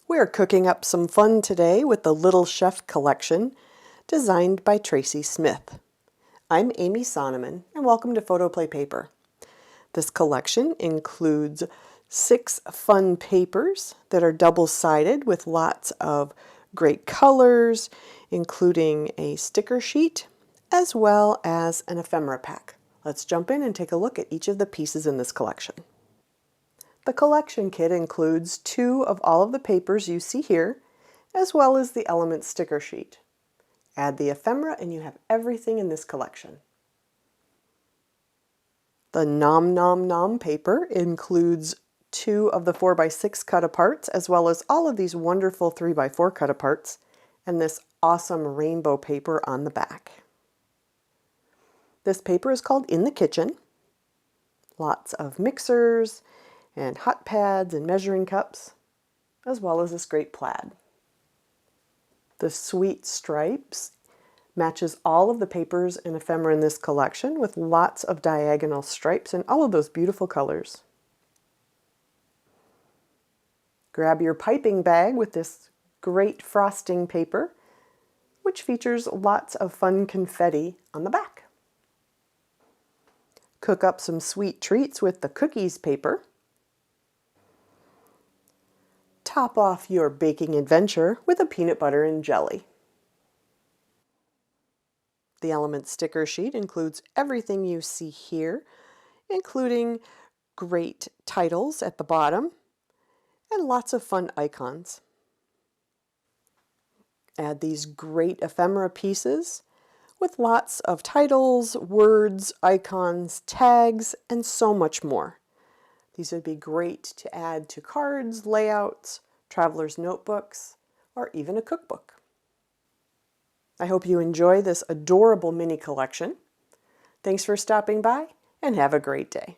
We're cooking up some fun today with the Little Chef collection designed by Traci Smith. I'm Amy Sonneman and welcome to PHOTOPLAY Paper. This collection includes 6 fun papers that are double-sided with lots of great colors, including a sticker sheet as well as an ephemera pack. Let's jump in and take a look at each of the pieces in this collection. The collection kit includes 2 of all of the papers you see here, as well as the element sticker sheet. Add the ephemera and you have everything in this collection. The Nom Nom Nom paper includes 2 of the 4x6 cut-aparts, as well as all of these wonderful 3x4 cut-aparts, and this awesome rainbow paper on the back. This paper is called In the Kitchen. Lots of mixers, and hot pads and measuring cups, as well as this great plaid. The sweet stripes matches all of the papers and ephemera in this collection with lots of diagonal stripes and all of those beautiful colors. Grab your piping bag with this great frosting paper, which features lots of fun confetti on the back. Cook up some sweet treats with the cookies paper. Top off your baking adventure with a peanut butter and jelly. The element sticker sheet includes everything you see here, including great titles at the bottom and lots of fun icons. Add these great ephemera pieces with lots of titles, words, icons, tags, and so much more. These would be great to add to cards, layouts, traveler's notebooks, or even a cookbook. I hope you enjoy this adorable mini collection. Thanks for stopping by and have a great day.